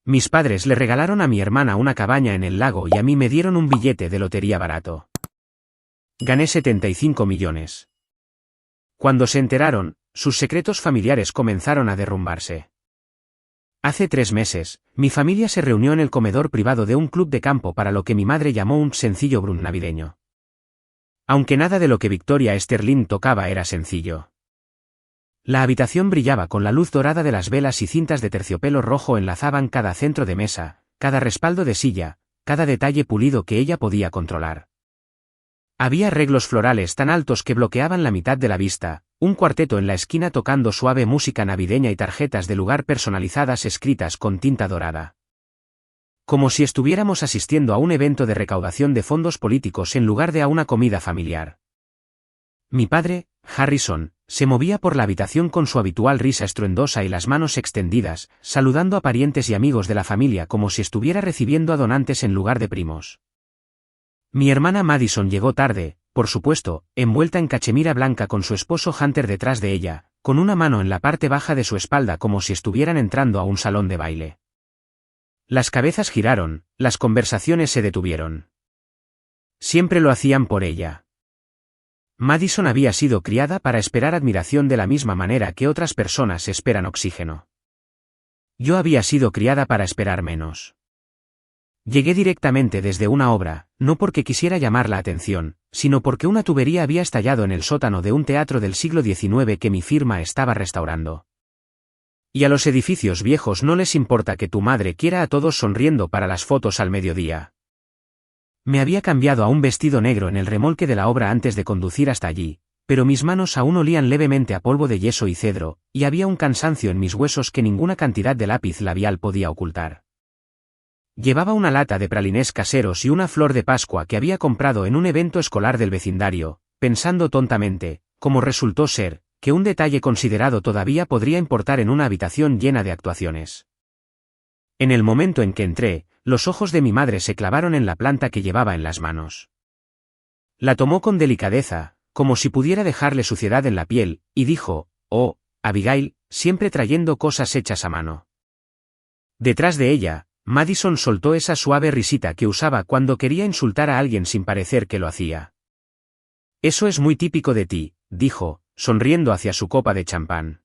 Mis padres le regalaron a mi hermana una cabaña en el lago y a mí me dieron un billete de lotería barato. Gané 75 millones. Cuando se enteraron, sus secretos familiares comenzaron a derrumbarse. Hace 3 meses, mi familia se reunió en el comedor privado de un club de campo para lo que mi madre llamó un sencillo brunch navideño. Aunque nada de lo que Victoria Sterling tocaba era sencillo. La habitación brillaba con la luz dorada de las velas y cintas de terciopelo rojo enlazaban cada centro de mesa, cada respaldo de silla, cada detalle pulido que ella podía controlar. Había arreglos florales tan altos que bloqueaban la mitad de la vista, un cuarteto en la esquina tocando suave música navideña y tarjetas de lugar personalizadas escritas con tinta dorada. Como si estuviéramos asistiendo a un evento de recaudación de fondos políticos en lugar de a una comida familiar. Mi padre, Harrison, se movía por la habitación con su habitual risa estruendosa y las manos extendidas, saludando a parientes y amigos de la familia como si estuviera recibiendo a donantes en lugar de primos. Mi hermana Madison llegó tarde, por supuesto, envuelta en cachemira blanca con su esposo Hunter detrás de ella, con una mano en la parte baja de su espalda como si estuvieran entrando a un salón de baile. Las cabezas giraron, las conversaciones se detuvieron. Siempre lo hacían por ella. Madison había sido criada para esperar admiración de la misma manera que otras personas esperan oxígeno. Yo había sido criada para esperar menos. Llegué directamente desde una obra, no porque quisiera llamar la atención, sino porque una tubería había estallado en el sótano de un teatro del siglo XIX que mi firma estaba restaurando. Y a los edificios viejos no les importa que tu madre quiera a todos sonriendo para las fotos al mediodía. Me había cambiado a un vestido negro en el remolque de la obra antes de conducir hasta allí, pero mis manos aún olían levemente a polvo de yeso y cedro, y había un cansancio en mis huesos que ninguna cantidad de lápiz labial podía ocultar. Llevaba una lata de pralinés caseros y una flor de Pascua que había comprado en un evento escolar del vecindario, pensando tontamente, como resultó ser, que un detalle considerado todavía podría importar en una habitación llena de actuaciones. En el momento en que entré, los ojos de mi madre se clavaron en la planta que llevaba en las manos. La tomó con delicadeza, como si pudiera dejarle suciedad en la piel, y dijo, «Oh, Abigail, siempre trayendo cosas hechas a mano». Detrás de ella, Madison soltó esa suave risita que usaba cuando quería insultar a alguien sin parecer que lo hacía. «Eso es muy típico de ti», dijo, sonriendo hacia su copa de champán.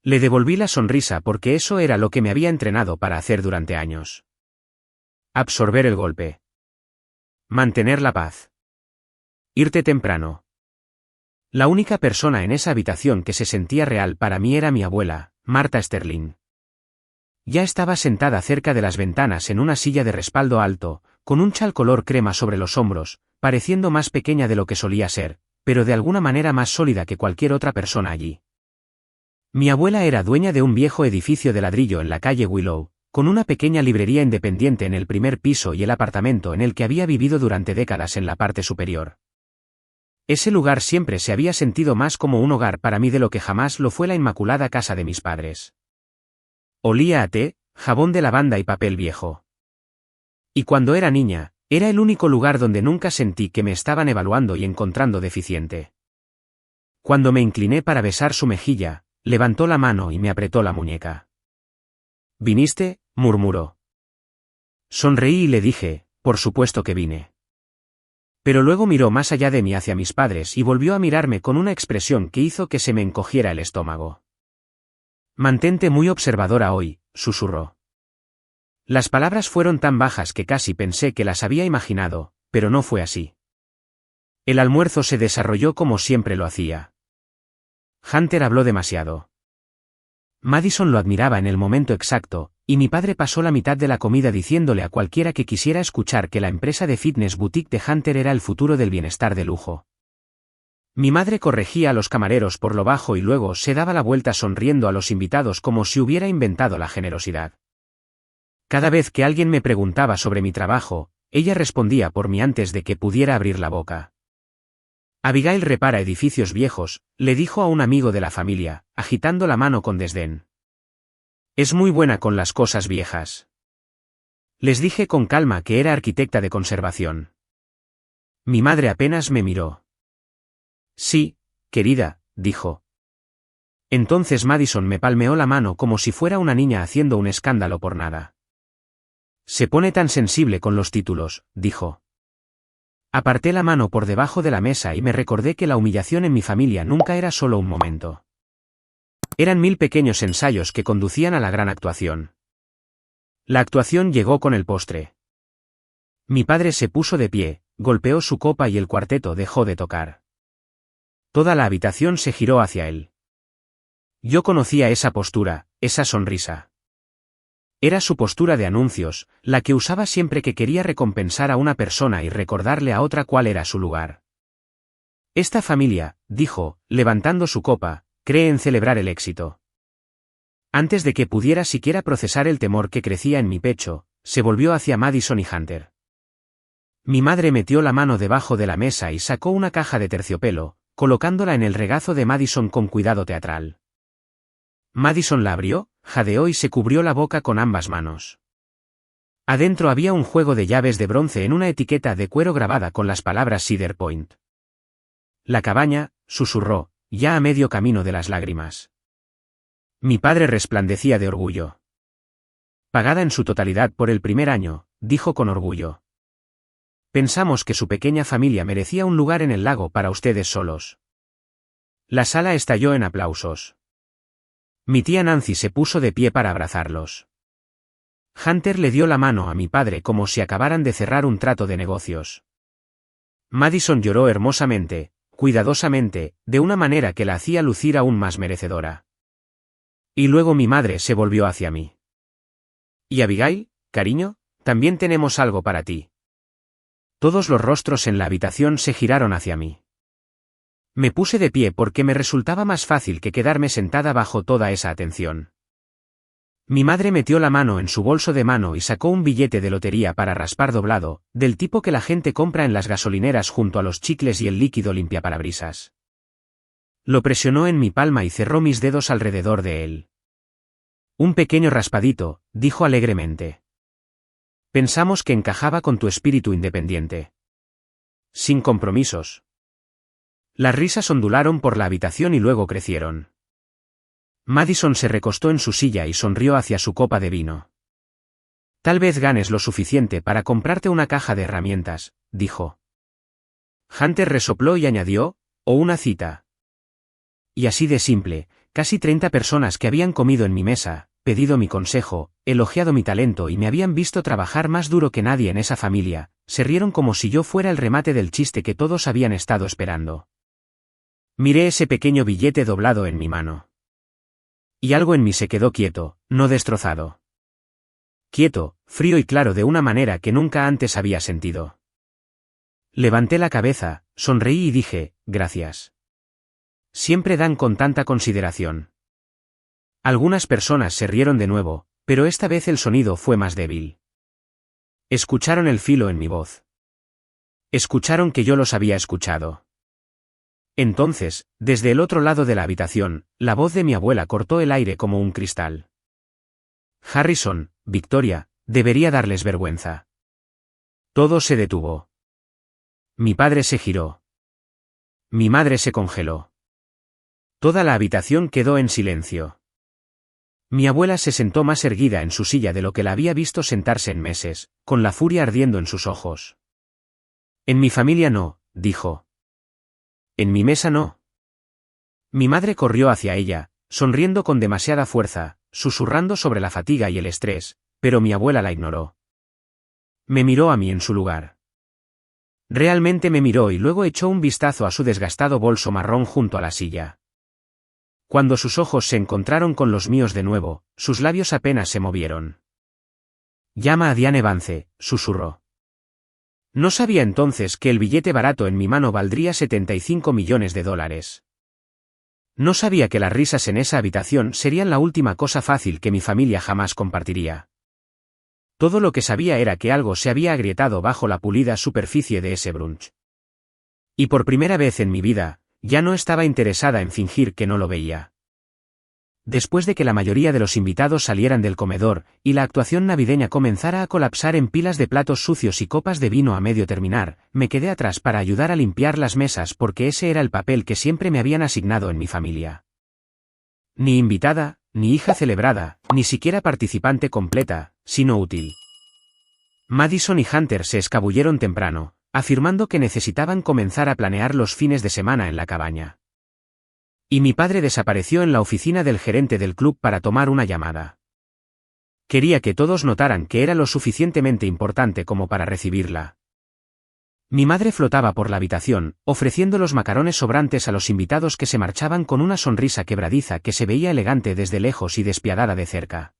Le devolví la sonrisa porque eso era lo que me había entrenado para hacer durante años. Absorber el golpe. Mantener la paz. Irte temprano. La única persona en esa habitación que se sentía real para mí era mi abuela, Martha Sterling. Ya estaba sentada cerca de las ventanas en una silla de respaldo alto, con un chal color crema sobre los hombros, pareciendo más pequeña de lo que solía ser, pero de alguna manera más sólida que cualquier otra persona allí. Mi abuela era dueña de un viejo edificio de ladrillo en la calle Willow, con una pequeña librería independiente en el primer piso y el apartamento en el que había vivido durante décadas en la parte superior. Ese lugar siempre se había sentido más como un hogar para mí de lo que jamás lo fue la inmaculada casa de mis padres. Olía a té, jabón de lavanda y papel viejo. Y cuando era niña, era el único lugar donde nunca sentí que me estaban evaluando y encontrando deficiente. Cuando me incliné para besar su mejilla, levantó la mano y me apretó la muñeca. «¿Viniste?», murmuró. Sonreí y le dije, «Por supuesto que vine». Pero luego miró más allá de mí hacia mis padres y volvió a mirarme con una expresión que hizo que se me encogiera el estómago. «Mantente muy observadora hoy», susurró. Las palabras fueron tan bajas que casi pensé que las había imaginado, pero no fue así. El almuerzo se desarrolló como siempre lo hacía. Hunter habló demasiado. Madison lo admiraba en el momento exacto, y mi padre pasó la mitad de la comida diciéndole a cualquiera que quisiera escuchar que la empresa de fitness boutique de Hunter era el futuro del bienestar de lujo. Mi madre corregía a los camareros por lo bajo y luego se daba la vuelta sonriendo a los invitados como si hubiera inventado la generosidad. Cada vez que alguien me preguntaba sobre mi trabajo, ella respondía por mí antes de que pudiera abrir la boca. «Abigail repara edificios viejos», le dijo a un amigo de la familia, agitando la mano con desdén. «Es muy buena con las cosas viejas». Les dije con calma que era arquitecta de conservación. Mi madre apenas me miró. «Sí, querida», dijo. Entonces Madison me palmeó la mano como si fuera una niña haciendo un escándalo por nada. Se pone tan sensible con los títulos, dijo. Aparté la mano por debajo de la mesa y me recordé que la humillación en mi familia nunca era solo un momento. Eran 1000 pequeños ensayos que conducían a la gran actuación. La actuación llegó con el postre. Mi padre se puso de pie, golpeó su copa y el cuarteto dejó de tocar. Toda la habitación se giró hacia él. Yo conocía esa postura, esa sonrisa. Era su postura de anuncios, la que usaba siempre que quería recompensar a una persona y recordarle a otra cuál era su lugar. Esta familia, dijo, levantando su copa, cree en celebrar el éxito. Antes de que pudiera siquiera procesar el temor que crecía en mi pecho, se volvió hacia Madison y Hunter. Mi madre metió la mano debajo de la mesa y sacó una caja de terciopelo, colocándola en el regazo de Madison con cuidado teatral. Madison la abrió, jadeó y se cubrió la boca con ambas manos. Adentro había un juego de llaves de bronce en una etiqueta de cuero grabada con las palabras Cedar Point. La cabaña, susurró, ya a medio camino de las lágrimas. Mi padre resplandecía de orgullo. Pagada en su totalidad por el primer año, dijo con orgullo. Pensamos que su pequeña familia merecía un lugar en el lago para ustedes solos. La sala estalló en aplausos. Mi tía Nancy se puso de pie para abrazarlos. Hunter le dio la mano a mi padre como si acabaran de cerrar un trato de negocios. Madison lloró hermosamente, cuidadosamente, de una manera que la hacía lucir aún más merecedora. Y luego mi madre se volvió hacia mí. ¿Y Abigail, cariño? También tenemos algo para ti. Todos los rostros en la habitación se giraron hacia mí. Me puse de pie porque me resultaba más fácil que quedarme sentada bajo toda esa atención. Mi madre metió la mano en su bolso de mano y sacó un billete de lotería para raspar doblado, del tipo que la gente compra en las gasolineras junto a los chicles y el líquido limpiaparabrisas. Lo presionó en mi palma y cerró mis dedos alrededor de él. Un pequeño raspadito, dijo alegremente. Pensamos que encajaba con tu espíritu independiente. Sin compromisos. Las risas ondularon por la habitación y luego crecieron. Madison se recostó en su silla y sonrió hacia su copa de vino. Tal vez ganes lo suficiente para comprarte una caja de herramientas, dijo. Hunter resopló y añadió, o una cita. Y así de simple, casi 30 personas que habían comido en mi mesa, pedido mi consejo, elogiado mi talento y me habían visto trabajar más duro que nadie en esa familia, se rieron como si yo fuera el remate del chiste que todos habían estado esperando. Miré ese pequeño billete doblado en mi mano. Y algo en mí se quedó quieto, no destrozado. Quieto, frío y claro de una manera que nunca antes había sentido. Levanté la cabeza, sonreí y dije, gracias. Siempre dan con tanta consideración. Algunas personas se rieron de nuevo, pero esta vez el sonido fue más débil. Escucharon el filo en mi voz. Escucharon que yo los había escuchado. Entonces, desde el otro lado de la habitación, la voz de mi abuela cortó el aire como un cristal. Harrison, Victoria, debería darles vergüenza. Todo se detuvo. Mi padre se giró. Mi madre se congeló. Toda la habitación quedó en silencio. Mi abuela se sentó más erguida en su silla de lo que la había visto sentarse en meses, con la furia ardiendo en sus ojos. En mi familia no, dijo. En mi mesa no. Mi madre corrió hacia ella, sonriendo con demasiada fuerza, susurrando sobre la fatiga y el estrés, pero mi abuela la ignoró. Me miró a mí en su lugar. Realmente me miró y luego echó un vistazo a su desgastado bolso marrón junto a la silla. Cuando sus ojos se encontraron con los míos de nuevo, sus labios apenas se movieron. Llama a Diane Vance, susurró. No sabía entonces que el billete barato en mi mano valdría $75 millones. No sabía que las risas en esa habitación serían la última cosa fácil que mi familia jamás compartiría. Todo lo que sabía era que algo se había agrietado bajo la pulida superficie de ese brunch. Y por primera vez en mi vida, ya no estaba interesada en fingir que no lo veía. Después de que la mayoría de los invitados salieran del comedor, y la actuación navideña comenzara a colapsar en pilas de platos sucios y copas de vino a medio terminar, me quedé atrás para ayudar a limpiar las mesas porque ese era el papel que siempre me habían asignado en mi familia. Ni invitada, ni hija celebrada, ni siquiera participante completa, sino útil. Madison y Hunter se escabulleron temprano, afirmando que necesitaban comenzar a planear los fines de semana en la cabaña. Y mi padre desapareció en la oficina del gerente del club para tomar una llamada. Quería que todos notaran que era lo suficientemente importante como para recibirla. Mi madre flotaba por la habitación, ofreciendo los macarones sobrantes a los invitados que se marchaban con una sonrisa quebradiza que se veía elegante desde lejos y despiadada de cerca.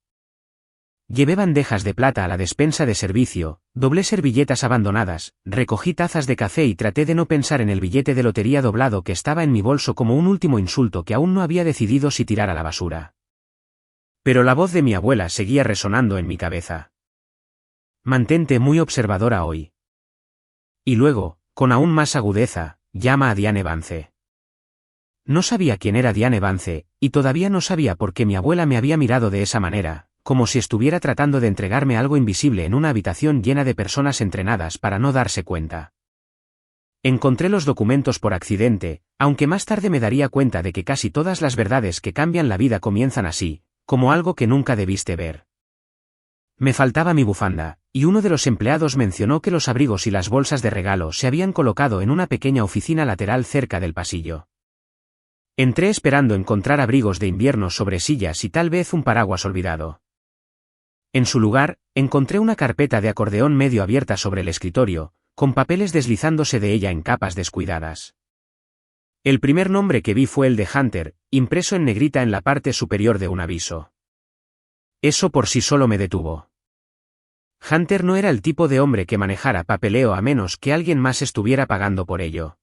Llevé bandejas de plata a la despensa de servicio, doblé servilletas abandonadas, recogí tazas de café y traté de no pensar en el billete de lotería doblado que estaba en mi bolso como un último insulto que aún no había decidido si tirar a la basura. Pero la voz de mi abuela seguía resonando en mi cabeza. Mantente muy observadora hoy. Y luego, con aún más agudeza, llama a Diane Vance. No sabía quién era Diane Vance, y todavía no sabía por qué mi abuela me había mirado de esa manera, como si estuviera tratando de entregarme algo invisible en una habitación llena de personas entrenadas para no darse cuenta. Encontré los documentos por accidente, aunque más tarde me daría cuenta de que casi todas las verdades que cambian la vida comienzan así, como algo que nunca debiste ver. Me faltaba mi bufanda, y uno de los empleados mencionó que los abrigos y las bolsas de regalo se habían colocado en una pequeña oficina lateral cerca del pasillo. Entré esperando encontrar abrigos de invierno sobre sillas y tal vez un paraguas olvidado. En su lugar, encontré una carpeta de acordeón medio abierta sobre el escritorio, con papeles deslizándose de ella en capas descuidadas. El primer nombre que vi fue el de Hunter, impreso en negrita en la parte superior de un aviso. Eso por sí solo me detuvo. Hunter no era el tipo de hombre que manejara papeleo a menos que alguien más estuviera pagando por ello.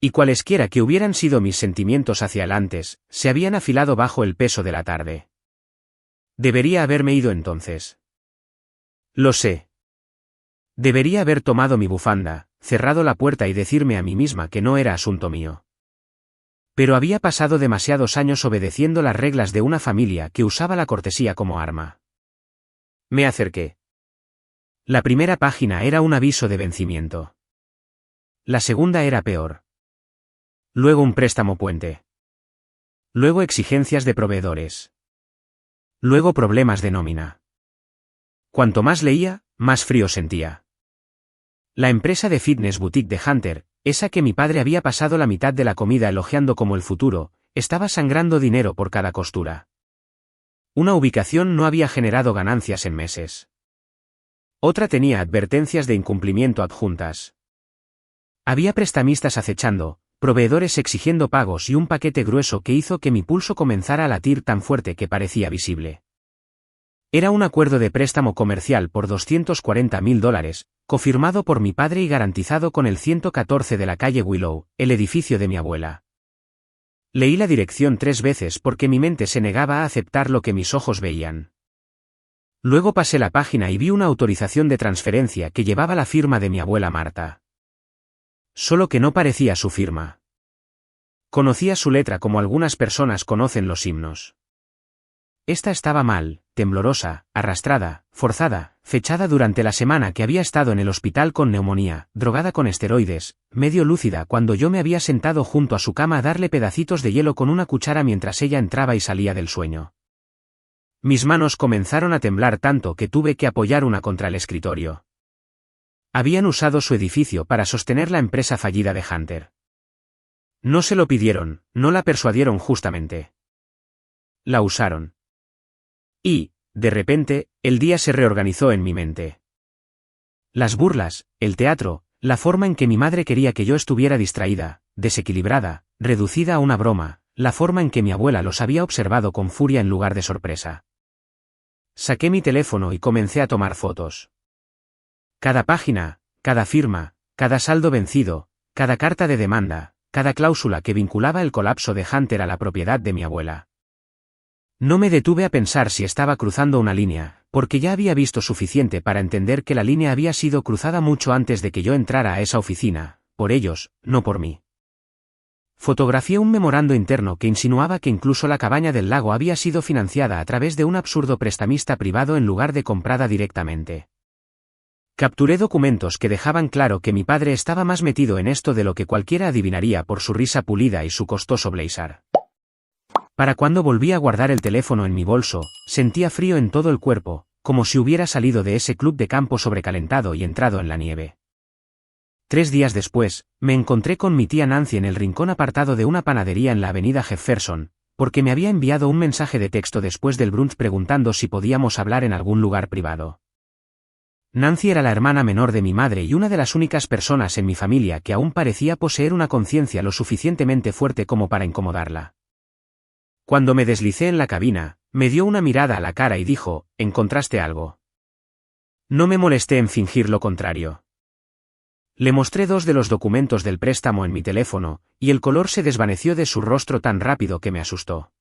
Y cualesquiera que hubieran sido mis sentimientos hacia él antes, se habían afilado bajo el peso de la tarde. Debería haberme ido entonces. Lo sé. Debería haber tomado mi bufanda, cerrado la puerta y decirme a mí misma que no era asunto mío. Pero había pasado demasiados años obedeciendo las reglas de una familia que usaba la cortesía como arma. Me acerqué. La primera página era un aviso de vencimiento. La segunda era peor. Luego un préstamo puente. Luego exigencias de proveedores. Luego problemas de nómina. Cuanto más leía, más frío sentía. La empresa de fitness boutique de Hunter, esa que mi padre había pasado la mitad de la comida elogiando como el futuro, estaba sangrando dinero por cada costura. Una ubicación no había generado ganancias en meses. Otra tenía advertencias de incumplimiento adjuntas. Había prestamistas acechando, proveedores exigiendo pagos y un paquete grueso que hizo que mi pulso comenzara a latir tan fuerte que parecía visible. Era un acuerdo de préstamo comercial por $240,000, cofirmado por mi padre y garantizado con el 114 de la calle Willow, el edificio de mi abuela. Leí la dirección 3 veces porque mi mente se negaba a aceptar lo que mis ojos veían. Luego pasé la página y vi una autorización de transferencia que llevaba la firma de mi abuela Marta. Solo que no parecía su firma. Conocía su letra como algunas personas conocen los himnos. Esta estaba mal, temblorosa, arrastrada, forzada, fechada durante la semana que había estado en el hospital con neumonía, drogada con esteroides, medio lúcida cuando yo me había sentado junto a su cama a darle pedacitos de hielo con una cuchara mientras ella entraba y salía del sueño. Mis manos comenzaron a temblar tanto que tuve que apoyar una contra el escritorio. Habían usado su edificio para sostener la empresa fallida de Hunter. No se lo pidieron, no la persuadieron justamente. La usaron. Y, de repente, el día se reorganizó en mi mente. Las burlas, el teatro, la forma en que mi madre quería que yo estuviera distraída, desequilibrada, reducida a una broma, la forma en que mi abuela los había observado con furia en lugar de sorpresa. Saqué mi teléfono y comencé a tomar fotos. Cada página, cada firma, cada saldo vencido, cada carta de demanda, cada cláusula que vinculaba el colapso de Hunter a la propiedad de mi abuela. No me detuve a pensar si estaba cruzando una línea, porque ya había visto suficiente para entender que la línea había sido cruzada mucho antes de que yo entrara a esa oficina, por ellos, no por mí. Fotografié un memorando interno que insinuaba que incluso la cabaña del lago había sido financiada a través de un absurdo prestamista privado en lugar de comprada directamente. Capturé documentos que dejaban claro que mi padre estaba más metido en esto de lo que cualquiera adivinaría por su risa pulida y su costoso blazer. Para cuando volví a guardar el teléfono en mi bolso, sentía frío en todo el cuerpo, como si hubiera salido de ese club de campo sobrecalentado y entrado en la nieve. 3 días después, me encontré con mi tía Nancy en el rincón apartado de una panadería en la avenida Jefferson, porque me había enviado un mensaje de texto después del brunch preguntando si podíamos hablar en algún lugar privado. Nancy era la hermana menor de mi madre y una de las únicas personas en mi familia que aún parecía poseer una conciencia lo suficientemente fuerte como para incomodarla. Cuando me deslicé en la cabina, me dio una mirada a la cara y dijo, ¿encontraste algo? No me molesté en fingir lo contrario. Le mostré 2 de los documentos del préstamo en mi teléfono, y el color se desvaneció de su rostro tan rápido que me asustó.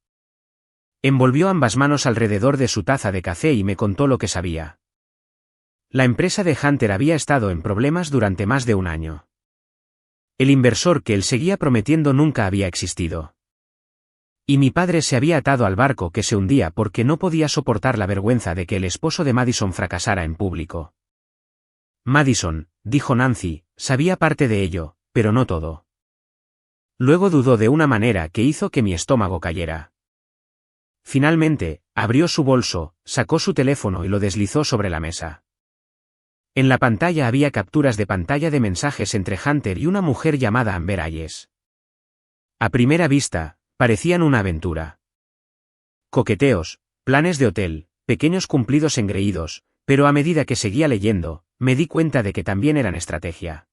Envolvió ambas manos alrededor de su taza de café y me contó lo que sabía. La empresa de Hunter había estado en problemas durante más de un año. El inversor que él seguía prometiendo nunca había existido. Y mi padre se había atado al barco que se hundía porque no podía soportar la vergüenza de que el esposo de Madison fracasara en público. Madison, dijo Nancy, sabía parte de ello, pero no todo. Luego dudó de una manera que hizo que mi estómago cayera. Finalmente, abrió su bolso, sacó su teléfono y lo deslizó sobre la mesa. En la pantalla había capturas de pantalla de mensajes entre Hunter y una mujer llamada Amber Hayes. A primera vista, parecían una aventura. Coqueteos, planes de hotel, pequeños cumplidos engreídos, pero a medida que seguía leyendo, me di cuenta de que también eran estrategia.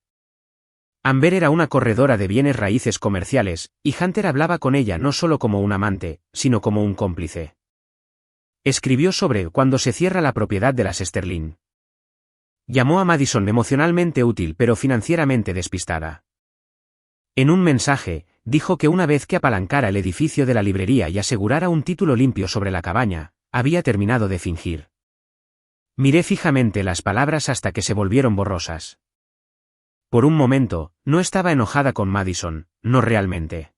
Amber era una corredora de bienes raíces comerciales, y Hunter hablaba con ella no solo como un amante, sino como un cómplice. Escribió sobre cuando se cierra la propiedad de las Sterling. Llamó a Madison emocionalmente útil pero financieramente despistada. En un mensaje, dijo que una vez que apalancara el edificio de la librería y asegurara un título limpio sobre la cabaña, había terminado de fingir. Miré fijamente las palabras hasta que se volvieron borrosas. Por un momento, no estaba enojada con Madison, no realmente.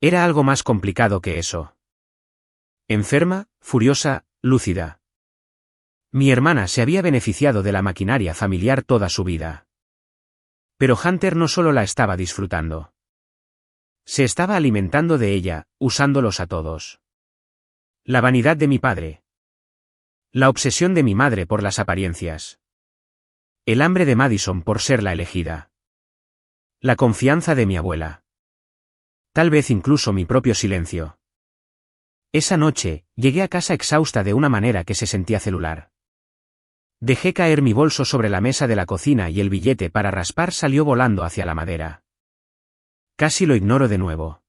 Era algo más complicado que eso. Enferma, furiosa, lúcida. Mi hermana se había beneficiado de la maquinaria familiar toda su vida. Pero Hunter no solo la estaba disfrutando. Se estaba alimentando de ella, usándolos a todos. La vanidad de mi padre. La obsesión de mi madre por las apariencias. El hambre de Madison por ser la elegida. La confianza de mi abuela. Tal vez incluso mi propio silencio. Esa noche, llegué a casa exhausta de una manera que se sentía celular. Dejé caer mi bolso sobre la mesa de la cocina y el billete para raspar salió volando hacia la madera. Casi lo ignoro de nuevo.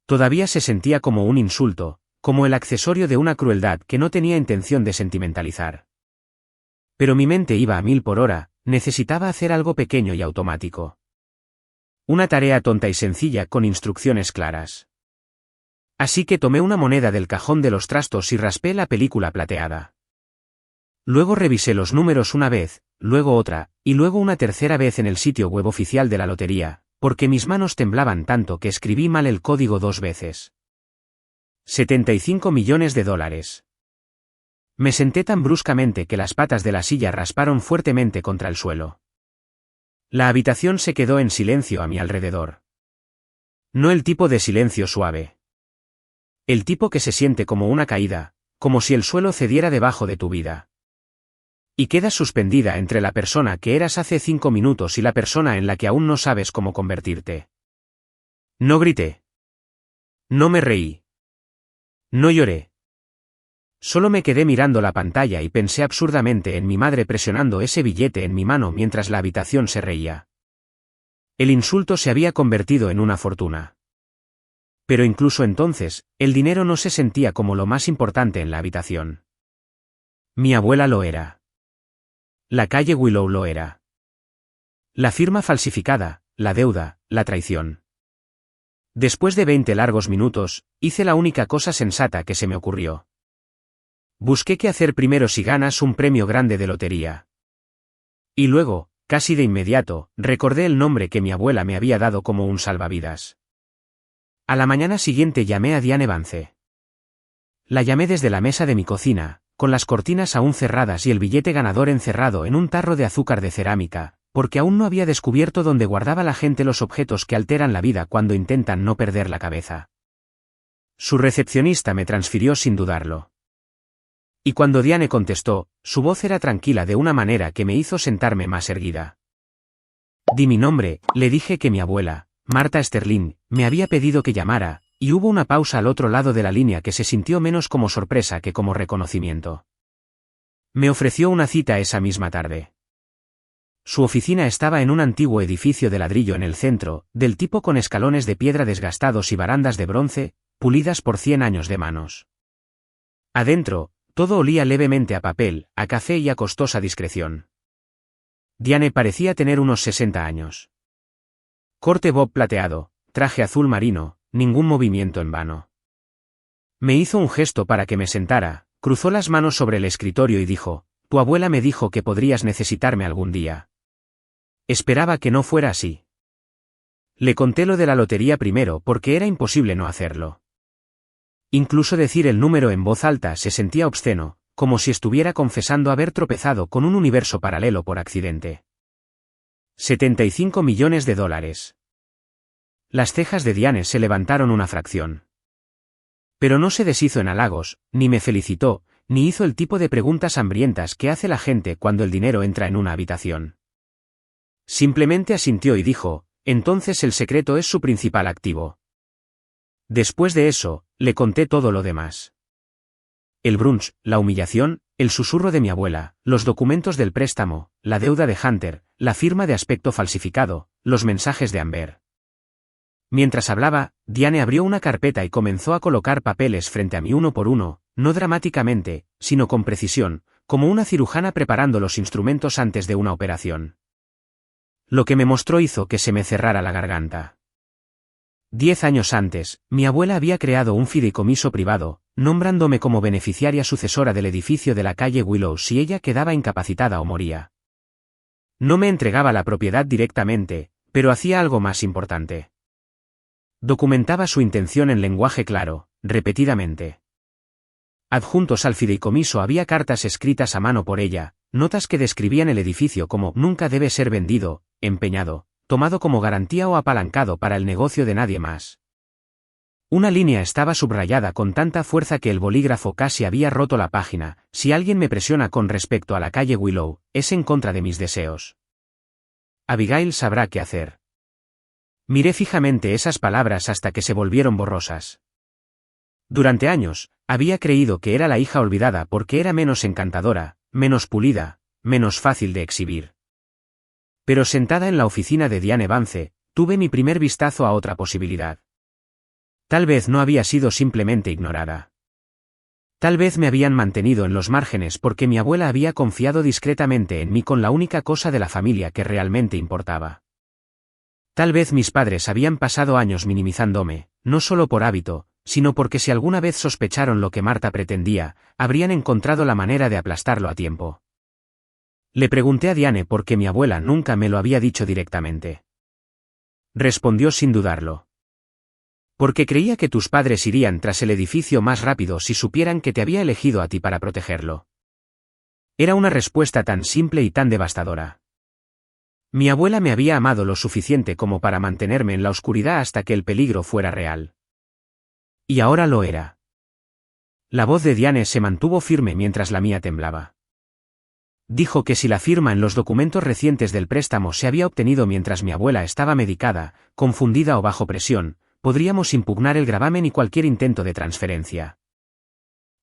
Todavía se sentía como un insulto, como el accesorio de una crueldad que no tenía intención de sentimentalizar. Pero mi mente iba a 1000 por hora, necesitaba hacer algo pequeño y automático. Una tarea tonta y sencilla con instrucciones claras. Así que tomé una moneda del cajón de los trastos y raspé la película plateada. Luego revisé los números una vez, luego otra, y luego una tercera vez en el sitio web oficial de la lotería, porque mis manos temblaban tanto que escribí mal el código 2 veces. 75 millones de dólares. Me senté tan bruscamente que las patas de la silla rasparon fuertemente contra el suelo. La habitación se quedó en silencio a mi alrededor. No el tipo de silencio suave. El tipo que se siente como una caída, como si el suelo cediera debajo de tu vida. Y quedas suspendida entre la persona que eras hace 5 minutos y la persona en la que aún no sabes cómo convertirte. No grité. No me reí. No lloré. Solo me quedé mirando la pantalla y pensé absurdamente en mi madre presionando ese billete en mi mano mientras la habitación se reía. El insulto se había convertido en una fortuna. Pero incluso entonces, el dinero no se sentía como lo más importante en la habitación. Mi abuela lo era. La calle Willow lo era. La firma falsificada, la deuda, la traición. Después de 20 largos minutos, hice la única cosa sensata que se me ocurrió. Busqué qué hacer primero si ganas un premio grande de lotería. Y luego, casi de inmediato, recordé el nombre que mi abuela me había dado como un salvavidas. A la mañana siguiente llamé a Diane Vance. La llamé desde la mesa de mi cocina, con las cortinas aún cerradas y el billete ganador encerrado en un tarro de azúcar de cerámica, porque aún no había descubierto dónde guardaba la gente los objetos que alteran la vida cuando intentan no perder la cabeza. Su recepcionista me transfirió sin dudarlo. Y cuando Diane contestó, su voz era tranquila de una manera que me hizo sentarme más erguida. Di mi nombre, le dije que mi abuela, Marta Sterling, me había pedido que llamara, y hubo una pausa al otro lado de la línea que se sintió menos como sorpresa que como reconocimiento. Me ofreció una cita esa misma tarde. Su oficina estaba en un antiguo edificio de ladrillo en el centro, del tipo con escalones de piedra desgastados y barandas de bronce, pulidas por 100 años de manos. Adentro, todo olía levemente a papel, a café y a costosa discreción. Diane parecía tener unos 60 años. Corte bob plateado, traje azul marino, ningún movimiento en vano. Me hizo un gesto para que me sentara, cruzó las manos sobre el escritorio y dijo, «Tu abuela me dijo que podrías necesitarme algún día». Esperaba que no fuera así. Le conté lo de la lotería primero porque era imposible no hacerlo. Incluso decir el número en voz alta se sentía obsceno, como si estuviera confesando haber tropezado con un universo paralelo por accidente. 75 millones de dólares. Las cejas de Diane se levantaron una fracción. Pero no se deshizo en halagos, ni me felicitó, ni hizo el tipo de preguntas hambrientas que hace la gente cuando el dinero entra en una habitación. Simplemente asintió y dijo, entonces el secreto es su principal activo. Después de eso, le conté todo lo demás. El brunch, la humillación, el susurro de mi abuela, los documentos del préstamo, la deuda de Hunter, la firma de aspecto falsificado, los mensajes de Amber. Mientras hablaba, Diane abrió una carpeta y comenzó a colocar papeles frente a mí uno por uno, no dramáticamente, sino con precisión, como una cirujana preparando los instrumentos antes de una operación. Lo que me mostró hizo que se me cerrara la garganta. 10 años antes, mi abuela había creado un fideicomiso privado, nombrándome como beneficiaria sucesora del edificio de la calle Willow si ella quedaba incapacitada o moría. No me entregaba la propiedad directamente, pero hacía algo más importante. Documentaba su intención en lenguaje claro, repetidamente. Adjuntos al fideicomiso había cartas escritas a mano por ella, notas que describían el edificio como nunca debe ser vendido, empeñado, tomado como garantía o apalancado para el negocio de nadie más. Una línea estaba subrayada con tanta fuerza que el bolígrafo casi había roto la página, si alguien me presiona con respecto a la calle Willow, es en contra de mis deseos. Abigail sabrá qué hacer. Miré fijamente esas palabras hasta que se volvieron borrosas. Durante años, había creído que era la hija olvidada porque era menos encantadora, menos pulida, menos fácil de exhibir. Pero sentada en la oficina de Diane Vance, tuve mi primer vistazo a otra posibilidad. Tal vez no había sido simplemente ignorada. Tal vez me habían mantenido en los márgenes porque mi abuela había confiado discretamente en mí con la única cosa de la familia que realmente importaba. Tal vez mis padres habían pasado años minimizándome, no solo por hábito, sino porque si alguna vez sospecharon lo que Marta pretendía, habrían encontrado la manera de aplastarlo a tiempo. Le pregunté a Diane por qué mi abuela nunca me lo había dicho directamente. Respondió sin dudarlo. Porque creía que tus padres irían tras el edificio más rápido si supieran que te había elegido a ti para protegerlo. Era una respuesta tan simple y tan devastadora. Mi abuela me había amado lo suficiente como para mantenerme en la oscuridad hasta que el peligro fuera real. Y ahora lo era. La voz de Diane se mantuvo firme mientras la mía temblaba. Dijo que si la firma en los documentos recientes del préstamo se había obtenido mientras mi abuela estaba medicada, confundida o bajo presión, podríamos impugnar el gravamen y cualquier intento de transferencia.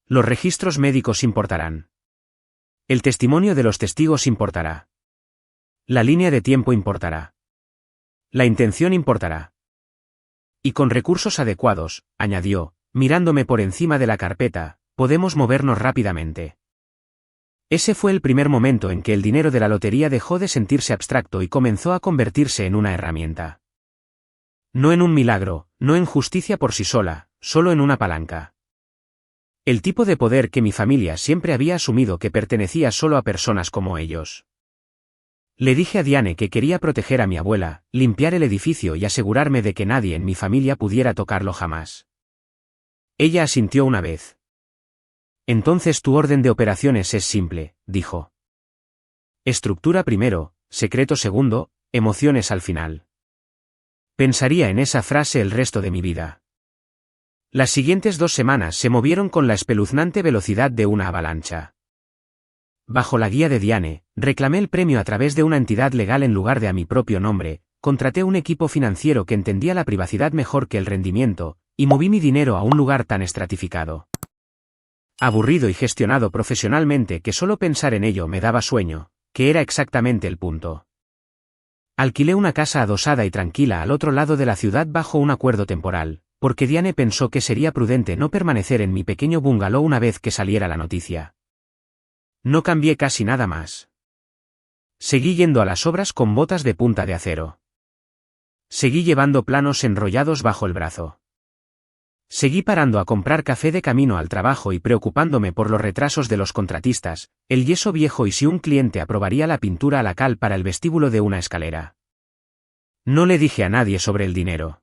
Los registros médicos importarán. El testimonio de los testigos importará. La línea de tiempo importará. La intención importará. Y con recursos adecuados, añadió, mirándome por encima de la carpeta, podemos movernos rápidamente. Ese fue el primer momento en que el dinero de la lotería dejó de sentirse abstracto y comenzó a convertirse en una herramienta. No en un milagro, no en justicia por sí sola, solo en una palanca. El tipo de poder que mi familia siempre había asumido que pertenecía solo a personas como ellos. Le dije a Diane que quería proteger a mi abuela, limpiar el edificio y asegurarme de que nadie en mi familia pudiera tocarlo jamás. Ella asintió una vez. Entonces tu orden de operaciones es simple, dijo. Estructura primero, secreto segundo, emociones al final. Pensaría en esa frase el resto de mi vida. Las siguientes 2 semanas se movieron con la espeluznante velocidad de una avalancha. Bajo la guía de Diane, reclamé el premio a través de una entidad legal en lugar de a mi propio nombre, contraté un equipo financiero que entendía la privacidad mejor que el rendimiento, y moví mi dinero a un lugar tan estratificado. Aburrido y gestionado profesionalmente que solo pensar en ello me daba sueño, que era exactamente el punto. Alquilé una casa adosada y tranquila al otro lado de la ciudad bajo un acuerdo temporal, porque Diane pensó que sería prudente no permanecer en mi pequeño bungalow una vez que saliera la noticia. No cambié casi nada más. Seguí yendo a las obras con botas de punta de acero. Seguí llevando planos enrollados bajo el brazo. Seguí parando a comprar café de camino al trabajo y preocupándome por los retrasos de los contratistas, el yeso viejo y si un cliente aprobaría la pintura a la cal para el vestíbulo de una escalera. No le dije a nadie sobre el dinero.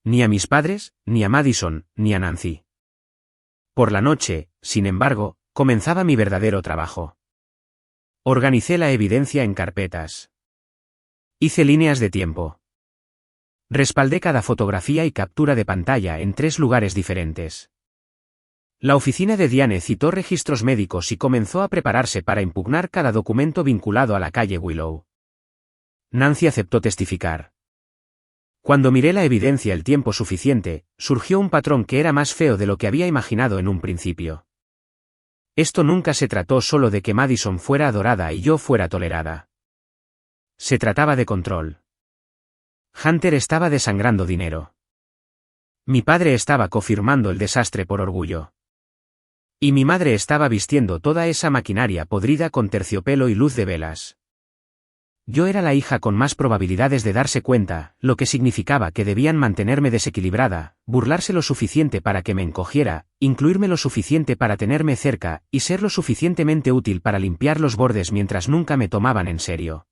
Ni a mis padres, ni a Madison, ni a Nancy. Por la noche, sin embargo, comenzaba mi verdadero trabajo. Organicé la evidencia en carpetas. Hice líneas de tiempo. Respaldé cada fotografía y captura de pantalla en 3 lugares diferentes. La oficina de Diane citó registros médicos y comenzó a prepararse para impugnar cada documento vinculado a la calle Willow. Nancy aceptó testificar. Cuando miré la evidencia el tiempo suficiente, surgió un patrón que era más feo de lo que había imaginado en un principio. Esto nunca se trató solo de que Madison fuera adorada y yo fuera tolerada. Se trataba de control. Hunter estaba desangrando dinero. Mi padre estaba confirmando el desastre por orgullo. Y mi madre estaba vistiendo toda esa maquinaria podrida con terciopelo y luz de velas. Yo era la hija con más probabilidades de darse cuenta, lo que significaba que debían mantenerme desequilibrada, burlarse lo suficiente para que me encogiera, incluirme lo suficiente para tenerme cerca, y ser lo suficientemente útil para limpiar los bordes mientras nunca me tomaban en serio.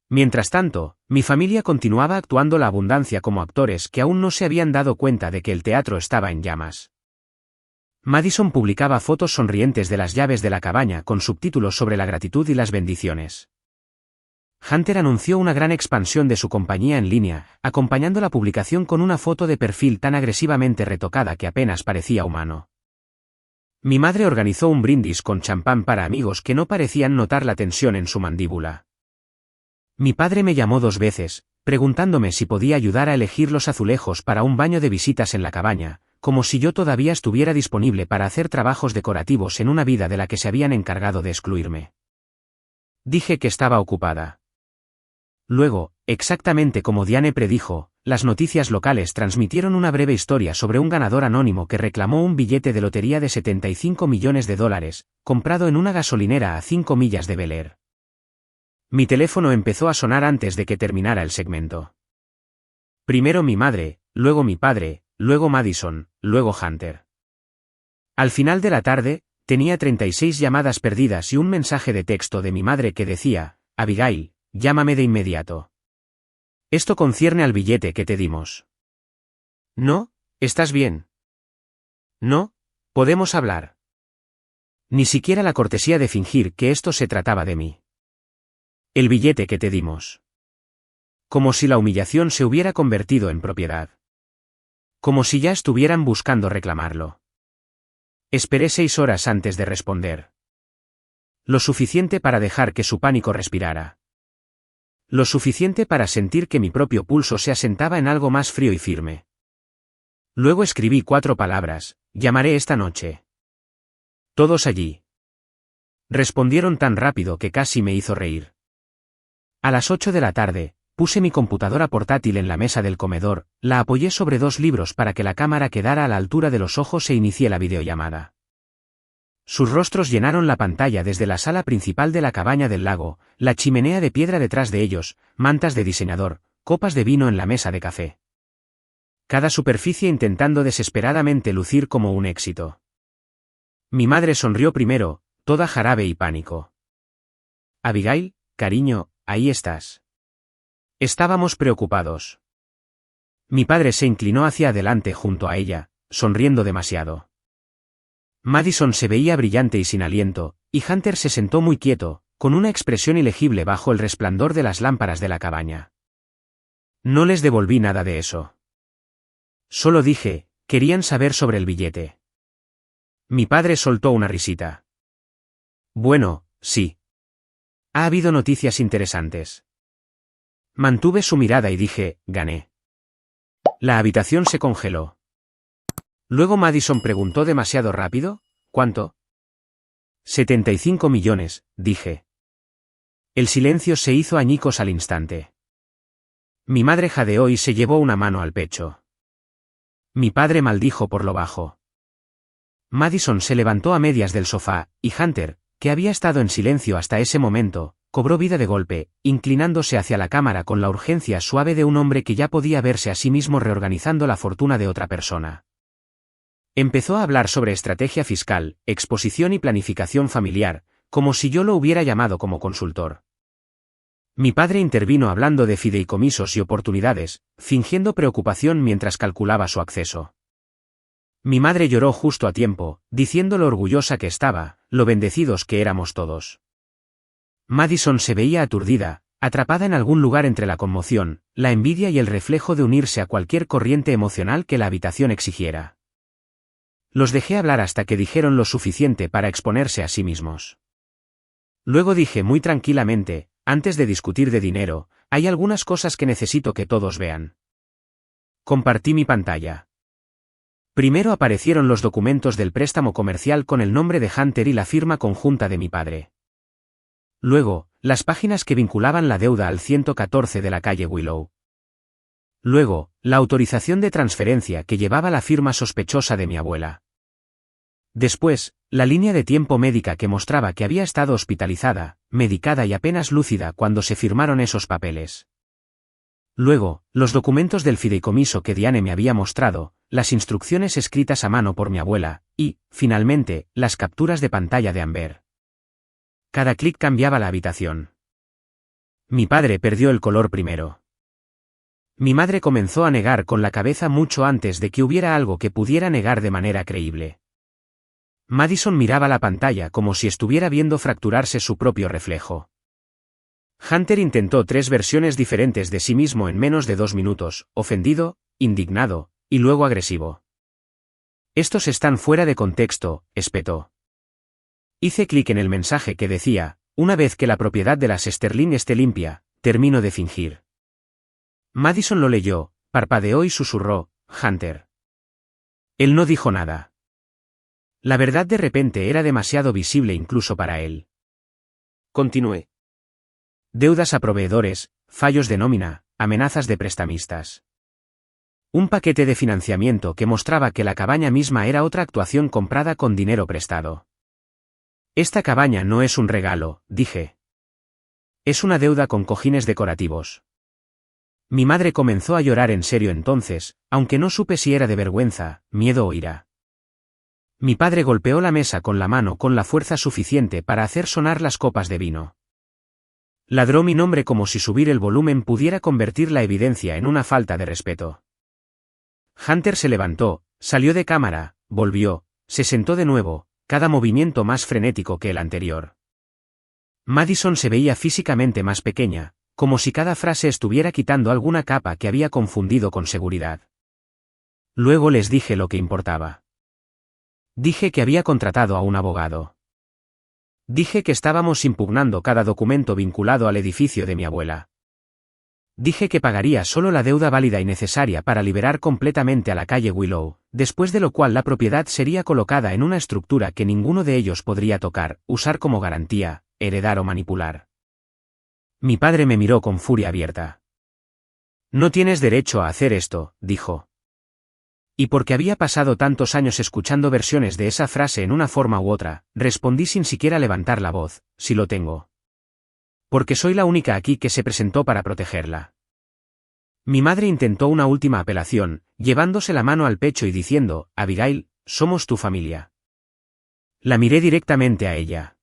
Mientras tanto, mi familia continuaba actuando la abundancia como actores que aún no se habían dado cuenta de que el teatro estaba en llamas. Madison publicaba fotos sonrientes de las llaves de la cabaña con subtítulos sobre la gratitud y las bendiciones. Hunter anunció una gran expansión de su compañía en línea, acompañando la publicación con una foto de perfil tan agresivamente retocada que apenas parecía humano. Mi madre organizó un brindis con champán para amigos que no parecían notar la tensión en su mandíbula. Mi padre me llamó 2 veces, preguntándome si podía ayudar a elegir los azulejos para un baño de visitas en la cabaña, como si yo todavía estuviera disponible para hacer trabajos decorativos en una vida de la que se habían encargado de excluirme. Dije que estaba ocupada. Luego, exactamente como Diane predijo, las noticias locales transmitieron una breve historia sobre un ganador anónimo que reclamó un billete de lotería de $75 millones, comprado en una gasolinera a 5 millas de Bel Air. Mi teléfono empezó a sonar antes de que terminara el segmento. Primero mi madre, luego mi padre, luego Madison, luego Hunter. Al final de la tarde, tenía 36 llamadas perdidas y un mensaje de texto de mi madre que decía: Abigail, llámame de inmediato. Esto concierne al billete que te dimos. No, ¿estás bien? No, podemos hablar. Ni siquiera la cortesía de fingir que esto se trataba de mí. El billete que te dimos. Como si la humillación se hubiera convertido en propiedad. Como si ya estuvieran buscando reclamarlo. Esperé 6 horas antes de responder. Lo suficiente para dejar que su pánico respirara. Lo suficiente para sentir que mi propio pulso se asentaba en algo más frío y firme. Luego escribí 4 palabras: llamaré esta noche. Todos allí. Respondieron tan rápido que casi me hizo reír. A las 8 de la tarde, puse mi computadora portátil en la mesa del comedor, la apoyé sobre 2 libros para que la cámara quedara a la altura de los ojos e inicié la videollamada. Sus rostros llenaron la pantalla desde la sala principal de la cabaña del lago, la chimenea de piedra detrás de ellos, mantas de diseñador, copas de vino en la mesa de café. Cada superficie intentando desesperadamente lucir como un éxito. Mi madre sonrió primero, toda jarabe y pánico. Abigail, cariño, ahí estás. Estábamos preocupados. Mi padre se inclinó hacia adelante junto a ella, sonriendo demasiado. Madison se veía brillante y sin aliento, y Hunter se sentó muy quieto, con una expresión ilegible bajo el resplandor de las lámparas de la cabaña. No les devolví nada de eso. Solo dije: Querían saber sobre el billete. Mi padre soltó una risita. Bueno, sí. Ha habido noticias interesantes. Mantuve su mirada y dije, gané. La habitación se congeló. Luego Madison preguntó demasiado rápido, ¿cuánto? 75 millones, dije. El silencio se hizo añicos al instante. Mi madre jadeó y se llevó una mano al pecho. Mi padre maldijo por lo bajo. Madison se levantó a medias del sofá, y Hunter, que había estado en silencio hasta ese momento, cobró vida de golpe, inclinándose hacia la cámara con la urgencia suave de un hombre que ya podía verse a sí mismo reorganizando la fortuna de otra persona. Empezó a hablar sobre estrategia fiscal, exposición y planificación familiar, como si yo lo hubiera llamado como consultor. Mi padre intervino hablando de fideicomisos y oportunidades, fingiendo preocupación mientras calculaba su acceso. Mi madre lloró justo a tiempo, diciendo lo orgullosa que estaba, lo bendecidos que éramos todos. Madison se veía aturdida, atrapada en algún lugar entre la conmoción, la envidia y el reflejo de unirse a cualquier corriente emocional que la habitación exigiera. Los dejé hablar hasta que dijeron lo suficiente para exponerse a sí mismos. Luego dije muy tranquilamente, antes de discutir de dinero, hay algunas cosas que necesito que todos vean. Compartí mi pantalla. Primero aparecieron los documentos del préstamo comercial con el nombre de Hunter y la firma conjunta de mi padre. Luego, las páginas que vinculaban la deuda al 114 de la calle Willow. Luego, la autorización de transferencia que llevaba la firma sospechosa de mi abuela. Después, la línea de tiempo médica que mostraba que había estado hospitalizada, medicada y apenas lúcida cuando se firmaron esos papeles. Luego, los documentos del fideicomiso que Diane me había mostrado, las instrucciones escritas a mano por mi abuela, y, finalmente, las capturas de pantalla de Amber. Cada clic cambiaba la habitación. Mi padre perdió el color primero. Mi madre comenzó a negar con la cabeza mucho antes de que hubiera algo que pudiera negar de manera creíble. Madison miraba la pantalla como si estuviera viendo fracturarse su propio reflejo. Hunter intentó 3 versiones diferentes de sí mismo en menos de 2 minutos, ofendido, indignado, y luego agresivo. Estos están fuera de contexto, espetó. Hice clic en el mensaje que decía, una vez que la propiedad de las Sterling esté limpia, termino de fingir. Madison lo leyó, parpadeó y susurró, Hunter. Él no dijo nada. La verdad de repente era demasiado visible incluso para él. Continué. Deudas a proveedores, fallos de nómina, amenazas de prestamistas. Un paquete de financiamiento que mostraba que la cabaña misma era otra actuación comprada con dinero prestado. Esta cabaña no es un regalo, dije. Es una deuda con cojines decorativos. Mi madre comenzó a llorar en serio entonces, aunque no supe si era de vergüenza, miedo o ira. Mi padre golpeó la mesa con la mano con la fuerza suficiente para hacer sonar las copas de vino. Ladró mi nombre como si subir el volumen pudiera convertir la evidencia en una falta de respeto. Hunter se levantó, salió de cámara, volvió, se sentó de nuevo, cada movimiento más frenético que el anterior. Madison se veía físicamente más pequeña, como si cada frase estuviera quitando alguna capa que había confundido con seguridad. Luego les dije lo que importaba. Dije que había contratado a un abogado. Dije que estábamos impugnando cada documento vinculado al edificio de mi abuela. Dije que pagaría solo la deuda válida y necesaria para liberar completamente a la calle Willow, después de lo cual la propiedad sería colocada en una estructura que ninguno de ellos podría tocar, usar como garantía, heredar o manipular. Mi padre me miró con furia abierta. No tienes derecho a hacer esto, dijo. Y porque había pasado tantos años escuchando versiones de esa frase en una forma u otra, respondí sin siquiera levantar la voz, si lo tengo. Porque soy la única aquí que se presentó para protegerla. Mi madre intentó una última apelación, llevándose la mano al pecho y diciendo, Abigail, somos tu familia. La miré directamente a ella.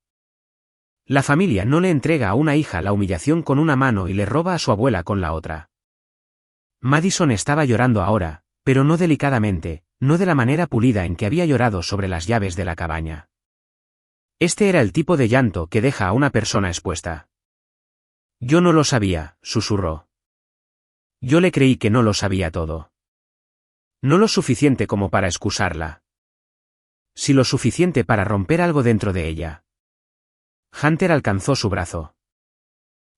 La familia no le entrega a una hija la humillación con una mano y le roba a su abuela con la otra. Madison estaba llorando ahora, pero no delicadamente, no de la manera pulida en que había llorado sobre las llaves de la cabaña. Este era el tipo de llanto que deja a una persona expuesta. Yo no lo sabía, susurró. Yo le creí que no lo sabía todo. No lo suficiente como para excusarla. Sí lo suficiente para romper algo dentro de ella. Hunter alcanzó su brazo.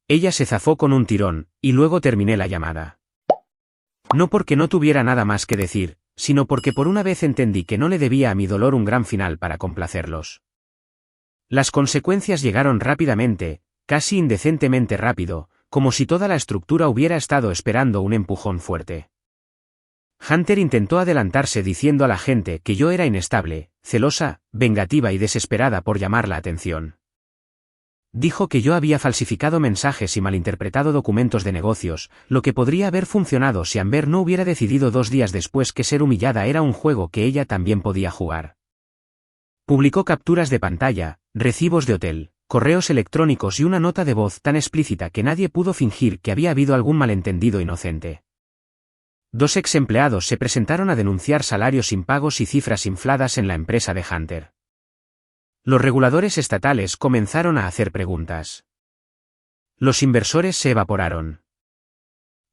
Ella se zafó con un tirón, y luego terminé la llamada. No porque no tuviera nada más que decir, sino porque por una vez entendí que no le debía a mi dolor un gran final para complacerlos. Las consecuencias llegaron rápidamente, casi indecentemente rápido, como si toda la estructura hubiera estado esperando un empujón fuerte. Hunter intentó adelantarse diciendo a la gente que yo era inestable, celosa, vengativa y desesperada por llamar la atención. Dijo que yo había falsificado mensajes y malinterpretado documentos de negocios, lo que podría haber funcionado si Amber no hubiera decidido 2 días después que ser humillada era un juego que ella también podía jugar. Publicó capturas de pantalla, recibos de hotel, correos electrónicos y una nota de voz tan explícita que nadie pudo fingir que había habido algún malentendido inocente. 2 ex empleados se presentaron a denunciar salarios impagos y cifras infladas en la empresa de Hunter. Los reguladores estatales comenzaron a hacer preguntas. Los inversores se evaporaron.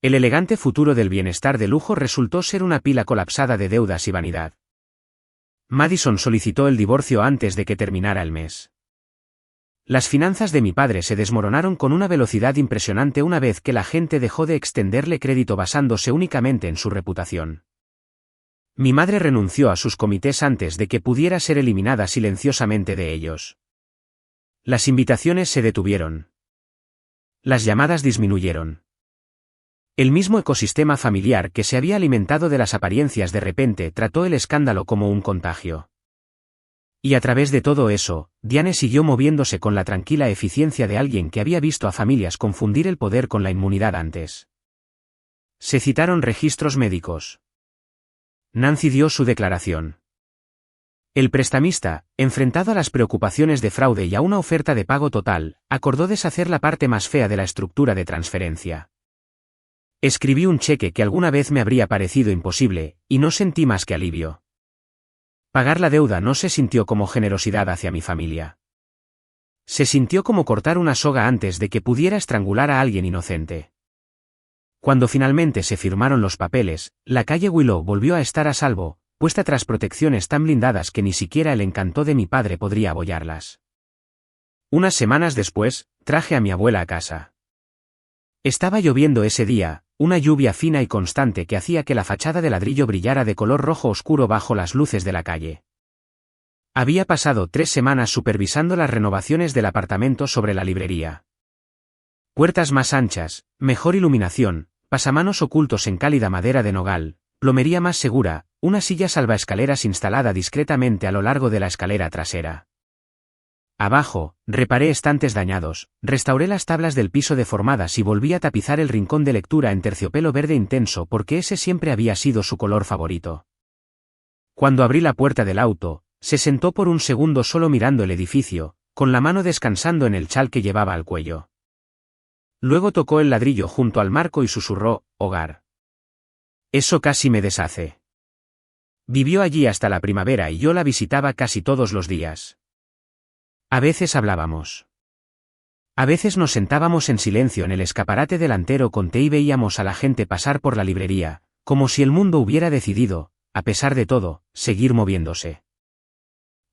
El elegante futuro del bienestar de lujo resultó ser una pila colapsada de deudas y vanidad. Madison solicitó el divorcio antes de que terminara el mes. Las finanzas de mi padre se desmoronaron con una velocidad impresionante una vez que la gente dejó de extenderle crédito basándose únicamente en su reputación. Mi madre renunció a sus comités antes de que pudiera ser eliminada silenciosamente de ellos. Las invitaciones se detuvieron. Las llamadas disminuyeron. El mismo ecosistema familiar que se había alimentado de las apariencias de repente trató el escándalo como un contagio. Y a través de todo eso, Diane siguió moviéndose con la tranquila eficiencia de alguien que había visto a familias confundir el poder con la inmunidad antes. Se citaron registros médicos. Nancy dio su declaración. El prestamista, enfrentado a las preocupaciones de fraude y a una oferta de pago total, acordó deshacer la parte más fea de la estructura de transferencia. Escribí un cheque que alguna vez me habría parecido imposible, y no sentí más que alivio. Pagar la deuda no se sintió como generosidad hacia mi familia. Se sintió como cortar una soga antes de que pudiera estrangular a alguien inocente. Cuando finalmente se firmaron los papeles, la calle Willow volvió a estar a salvo, puesta tras protecciones tan blindadas que ni siquiera el encanto de mi padre podría abollarlas. Unas semanas después, traje a mi abuela a casa. Estaba lloviendo ese día, una lluvia fina y constante que hacía que la fachada de ladrillo brillara de color rojo oscuro bajo las luces de la calle. Había pasado 3 semanas supervisando las renovaciones del apartamento sobre la librería. Puertas más anchas, mejor iluminación, pasamanos ocultos en cálida madera de nogal, plomería más segura, una silla salvaescaleras instalada discretamente a lo largo de la escalera trasera. Abajo, reparé estantes dañados, restauré las tablas del piso deformadas y volví a tapizar el rincón de lectura en terciopelo verde intenso porque ese siempre había sido su color favorito. Cuando abrí la puerta del auto, se sentó por un segundo solo mirando el edificio, con la mano descansando en el chal que llevaba al cuello. Luego tocó el ladrillo junto al marco y susurró, hogar. Eso casi me deshace. Vivió allí hasta la primavera y yo la visitaba casi todos los días. A veces hablábamos. A veces nos sentábamos en silencio en el escaparate delantero con té y veíamos a la gente pasar por la librería, como si el mundo hubiera decidido, a pesar de todo, seguir moviéndose.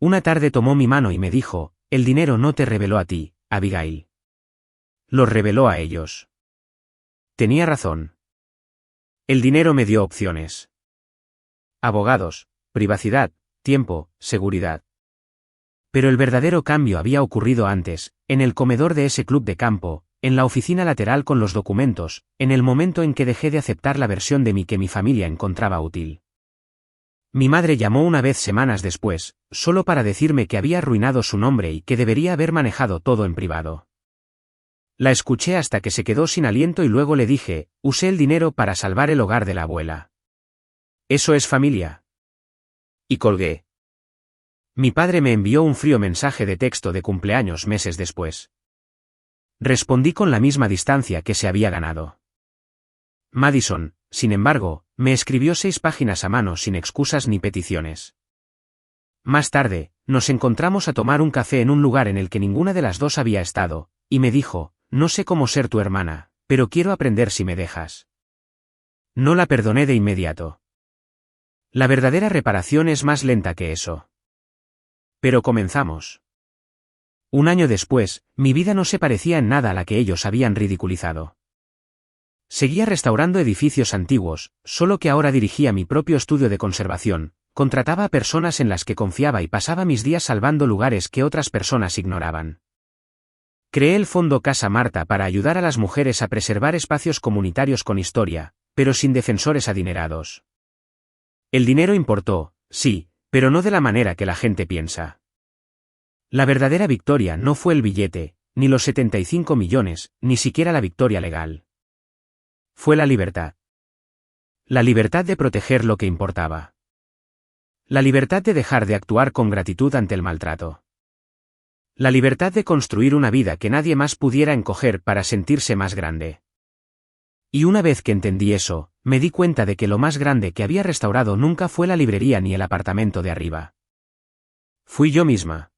Una tarde tomó mi mano y me dijo, el dinero no te reveló a ti, Abigail. Los reveló a ellos. Tenía razón. El dinero me dio opciones. Abogados, privacidad, tiempo, seguridad. Pero el verdadero cambio había ocurrido antes, en el comedor de ese club de campo, en la oficina lateral con los documentos, en el momento en que dejé de aceptar la versión de mí que mi familia encontraba útil. Mi madre llamó una vez semanas después, solo para decirme que había arruinado su nombre y que debería haber manejado todo en privado. La escuché hasta que se quedó sin aliento y luego le dije, usé el dinero para salvar el hogar de la abuela. ¿Eso es familia? Y colgué. Mi padre me envió un frío mensaje de texto de cumpleaños meses después. Respondí con la misma distancia que se había ganado. Madison, sin embargo, me escribió 6 páginas a mano sin excusas ni peticiones. Más tarde, nos encontramos a tomar un café en un lugar en el que ninguna de las dos había estado, y me dijo, no sé cómo ser tu hermana, pero quiero aprender si me dejas. No la perdoné de inmediato. La verdadera reparación es más lenta que eso. Pero comenzamos. Un año después, mi vida no se parecía en nada a la que ellos habían ridiculizado. Seguía restaurando edificios antiguos, solo que ahora dirigía mi propio estudio de conservación, contrataba a personas en las que confiaba y pasaba mis días salvando lugares que otras personas ignoraban. Creé el Fondo Casa Marta para ayudar a las mujeres a preservar espacios comunitarios con historia, pero sin defensores adinerados. El dinero importó, sí, pero no de la manera que la gente piensa. La verdadera victoria no fue el billete, ni los 75 millones, ni siquiera la victoria legal. Fue la libertad. La libertad de proteger lo que importaba. La libertad de dejar de actuar con gratitud ante el maltrato. La libertad de construir una vida que nadie más pudiera encoger para sentirse más grande. Y una vez que entendí eso, me di cuenta de que lo más grande que había restaurado nunca fue la librería ni el apartamento de arriba. Fui yo misma.